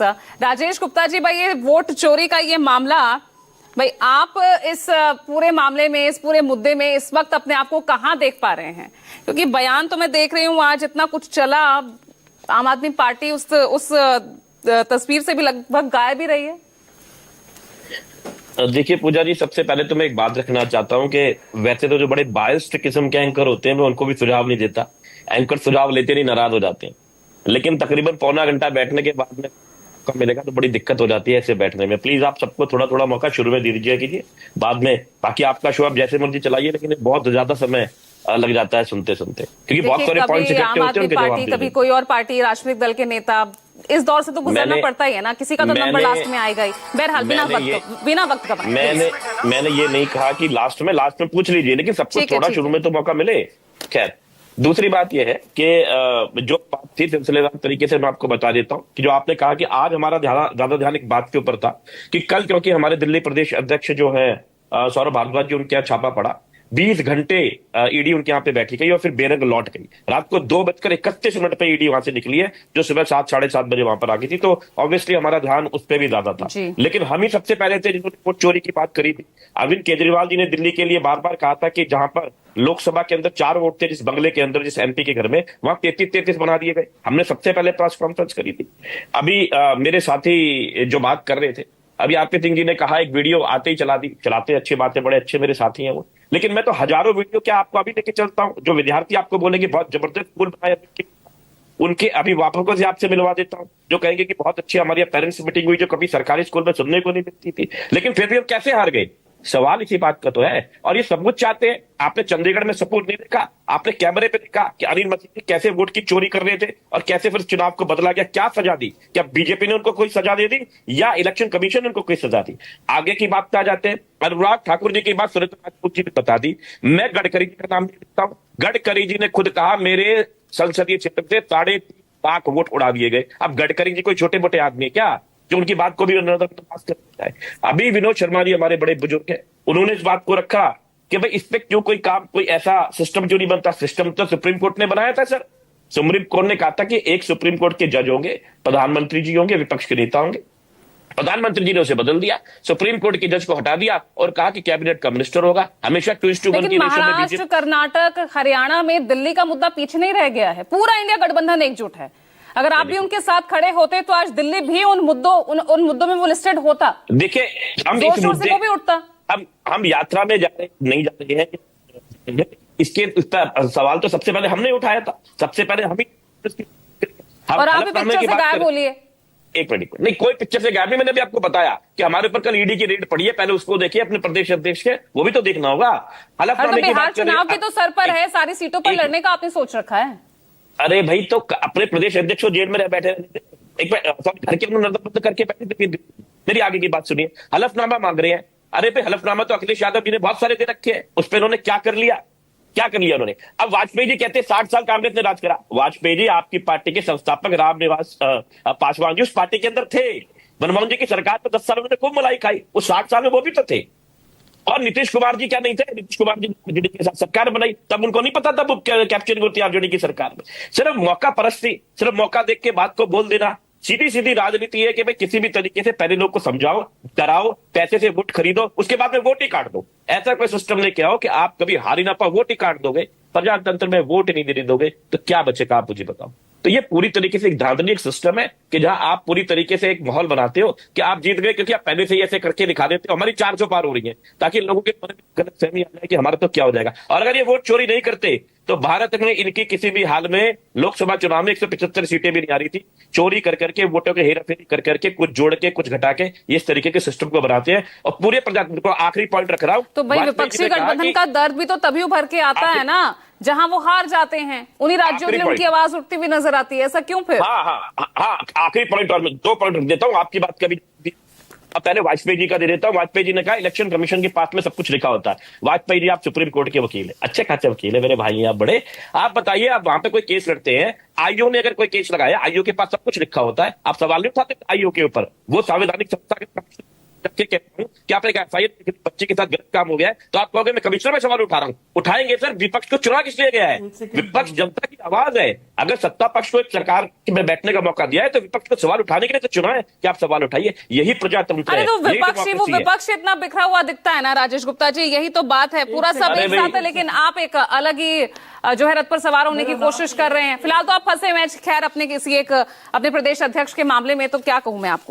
राजेश गुप्ता जी, भाई ये वोट चोरी का ये मामला, भाई आप इस पूरे मामले में, इस पूरे मुद्दे में इस वक्त अपने आप को कहां देख पा रहे हैं? क्योंकि बयान तो मैं देख रही हूं आज इतना कुछ चला, आम आदमी पार्टी उस तस्वीर से भी लगभग गायब ही रही है। देखिए पूजा जी, सबसे पहले तो मैं एक बात रखना चाहता हूं कि वैसे तो जो बड़े बायस्ड किस्म के एंकर होते हैं मैं उनको भी सुझाव नहीं देता। एंकर सुझाव लेते नहीं, नाराज हो जाते हैं। लेकिन तकरीबन पौना घंटा बैठने के बाद में मौका मिलेगा तो बड़ी दिक्कत हो जाती है ऐसे बैठने में। प्लीज आप सबको थोड़ा थोड़ा मौका शुरू में दे दीजिए कीजिए, बाद में बाकी आपका शो आप जैसे मर्जी चलाइए, लेकिन बहुत ज्यादा समय लग जाता है सुनते सुनते, क्योंकि बहुत सारे पॉइंट्स इकट्ठे होते हैं उनके जवाब देने। कभी कोई और पार्टी, राजनीतिक दल के नेता, इस दौर से तो गुजरना पड़ता ही है ना, किसी का तो नंबर लास्ट में आएगा ही। बहरहाल बिना वक्त गवाए मैंने ये नहीं कहा कि लास्ट में पूछ लीजिए, लेकिन सबको थोड़ा शुरू में तो मौका मिले। खैर, दूसरी बात यह है कि जो बात थी सिलसिलेवार तरीके से मैं आपको बता देता हूं कि जो आपने कहा कि आज हमारा ज्यादा ध्यान एक बात के ऊपर था कि कल, क्योंकि हमारे दिल्ली प्रदेश अध्यक्ष जो है सौरभ भारद्वाज जी, उनके यहाँ छापा पड़ा। 20 घंटे ईडी उनके यहाँ पे बैठी गई और फिर बेरंग लौट गई। रात को 2:31 पे ईडी वहां से निकली है, जो सुबह 7, साढ़े 7 बजे वहां पर आ गई थी। तो ऑब्वियसली हमारा ध्यान उस पर भी ज्यादा था। लेकिन हम ही सबसे पहले थे जिन्होंने वोट चोरी की बात करी थी। अरविंद केजरीवाल जी ने दिल्ली के लिए बार बार कहा था कि जहां पर लोकसभा के अंदर 4 वोट थे, जिस बंगले के अंदर, जिस एमपी के घर में, वहां 33-33 बना दिए गए। हमने सबसे पहले प्रेस कॉन्फ्रेंस करी थी। अभी मेरे साथी जो बात कर रहे थे, अभी आरपी सिंह जी ने कहा एक वीडियो आते ही चला दी। चलाते अच्छी बातें, बड़े अच्छे मेरे साथी हैं वो। लेकिन मैं तो हजारों वीडियो क्या आपको अभी लेके चलता हूं। जो विद्यार्थी आपको बोलेंगे बहुत जबरदस्त स्कूल बनाया, उनके अभिभावकों से आपसे मिलवा देता हूं, जो कहेंगे कि बहुत अच्छी हमारी पेरेंट्स मीटिंग हुई, जो कभी सरकारी स्कूल में सुनने को नहीं मिलती थी। लेकिन फिर भी हम कैसे हार गए? सवाल इसी बात का तो है। और ये सब कुछ चाहते हैं। आपने चंडीगढ़ में सबूत नहीं देखा? आपने कैमरे पे देखा कि अनिल मसीह कैसे वोट की चोरी कर रहे थे और कैसे फिर चुनाव को बदला गया? क्या सजा दी? क्या बीजेपी ने उनको कोई सजा दे दी या इलेक्शन कमीशन ने उनको कोई सजा दी? आगे की बात पे आ जाते हैं। अनुराग ठाकुर जी की बात सुरेंद्र राजपूत जी ने बता दी। मैं गडकरी जी का नाम नहीं लेता हूं। गडकरी जी ने खुद कहा मेरे संसदीय क्षेत्र से 3.5 लाख वोट उड़ा दिए गए। अब गडकरी जी कोई छोटे मोटे आदमी है क्या जो उनकी बात को भी नजरअंदाज कर सकता है? अभी विनोद शर्मा जी हमारे बड़े बुजुर्ग हैं, उन्होंने इस बात को रखा कि भाई इस पे क्यों कोई ऐसा सिस्टम क्यों नहीं बनता? सिस्टम तो सुप्रीम कोर्ट ने बनाया था सर। सुप्रीम कोर्ट ने कहा था कि एक सुप्रीम कोर्ट के जज होंगे, प्रधानमंत्री जी होंगे, विपक्ष के नेता होंगे। प्रधानमंत्री जी ने उसे बदल दिया, सुप्रीम कोर्ट के जज को हटा दिया और कहा कि कैबिनेट का मिनिस्टर होगा। हमेशा 2:1 की रेशो में महाराष्ट्र, कर्नाटक, हरियाणा में दिल्ली का मुद्दा पीछे नहीं रह गया है। पूरा इंडिया गठबंधन एकजुट है। अगर आप भी उनके साथ खड़े होते तो आज दिल्ली भी उन मुद्दों में वो लिस्टेड होता। देखिए, हम इस मुद्दे को भी उठता। हम यात्रा में नहीं जा रहे हैं। इसके सवाल तो सबसे पहले हमने उठाया था। सबसे पहले हम ही। और आप भी पिक्चर से गायब बोलिए। एक मिनट नहीं, कोई पिक्चर से गायब नहीं। मैंने भी आपको बताया कि हमारे ऊपर कल ईडी की रेड पड़ी है। पहले उसको देखिए, अपने प्रदेश अध्यक्ष के, वो भी तो देखना होगा। हलफनामे की बात चुनाव भी तो सर पर है, सारी सीटों पर लड़ने का आपने सोच रखा है। अरे भाई, तो अपने प्रदेश अध्यक्ष को जेल में रह बैठे एक बार घर के अंदर नजरबंद करके बैठे। मेरी आगे की बात सुनिए। हलफनामा मांग रहे हैं। अरे भाई, हलफनामा तो अखिलेश यादव जी ने बहुत सारे दे रखे हैं। उस पर उन्होंने क्या कर लिया? उन्होंने? अब वाजपेयी जी कहते हैं 60 साल कांग्रेस ने राज करा। वाजपेयी जी आपकी पार्टी के संस्थापक रामनिवास पासवान जी उस पार्टी के अंदर थे। मनमोहन जी की सरकार में 10 साल उन्होंने खूब मलाई खाई। उस 60 साल में वो भी तो थे। और नीतीश कुमार जी क्या नहीं थे? नीतीश कुमार जी आरजेडी के साथ सरकार बनाई, तब उनको नहीं पता था वो कैप्चरिंग होती है आरजेडी की सरकार में। सिर्फ मौका परस्ती, सिर्फ मौका देख के बात को बोल देना। सीधी सीधी राजनीति है कि भाई किसी भी तरीके से पहले लोग को समझाओ, डराओ, पैसे से वोट खरीदो, उसके बाद में वोट ही काट दो। ऐसा कोई सिस्टम लेके आओ कि आप कभी हार ही ना पाओ, वोट ही काट दोगे। प्रजातंत्र में वोट नहीं देने दोगे तो क्या बचेगा? आप मुझे बताओ। तो ये पूरी तरीके से एक धांधली सिस्टम है कि जहां आप पूरी तरीके से एक माहौल बनाते हो कि आप जीत गए क्योंकि आप पहले से ही ऐसे करके दिखा देते हो। हमारी 400 पार हो रही है ताकि लोगों के मन में गलतफहमी आ जाए कि हमारा तो क्या हो जाएगा। और अगर ये वोट चोरी नहीं करते तो भारत में इनकी किसी भी हाल में लोकसभा चुनाव में 175 सीटें भी नहीं आ रही थी। चोरी कर करके, वोटों के हेराफेरी कर करके, कुछ जोड़ के कुछ घटा के इस तरीके के सिस्टम को बनाते हैं। और पूरे प्रजातंत्र को आखिरी पॉइंट रख रहा हूं, तो भाई विपक्षी गठबंधन का दर्द भी तो तभी उभर के आता है ना जहां वो हार जाते हैं। उन्हीं राज्यों के लिए उनकी आवाज उठती हुई नजर आती है। ऐसा क्यों फिर? हाँ, आखिरी पॉइंट और 2 पॉइंट रख देता हूं। आपकी बात कभी अब पहले वाजपेयी जी का दे देता हूं। वाजपेयी जी ने कहा इलेक्शन कमीशन के पास में सब कुछ लिखा होता है। वाजपेयी जी आप सुप्रीम कोर्ट के वकील है, अच्छे खासे वकील है, मेरे भाई आप बड़े। आप बताइए, आप वहां पे कोई केस लड़ते हैं, आईओ ने अगर कोई केस लगाया, आईओ के पास सब कुछ लिखा होता है, आप सवाल नहीं उठाते आईओ के ऊपर? वो संवैधानिक संस्था के कहता हूं कि आपने FIR बच्चे के साथ गलत काम हो गया है, तो आप कहोगे मैं कमिश्नर में सवाल उठा रहा हूं। उठाएंगे सर, विपक्ष को चुना किस लिए गया है? विपक्ष जनता की आवाज है। अगर सत्ता पक्ष को एक सरकार में बैठने का मौका दिया है तो विपक्ष को सवाल उठाने के लिए तो चुना है कि आप सवाल उठाइए। यही प्रजातंत्र है। अरे तो यही विपक्ष ही, वो democracy है। विपक्ष इतना बिखरा हुआ दिखता है ना राजेश गुप्ता जी, यही तो बात है। पूरा सब अरे एक भाई- साथ है, लेकिन आप एक अलग ही जो है रथ पर सवार होने की कोशिश कर रहे हैं। फिलहाल तो आप फंसे हुए हैं। खैर, अपने किसी एक अपने प्रदेश अध्यक्ष के मामले में तो क्या कहूं मैं आपको।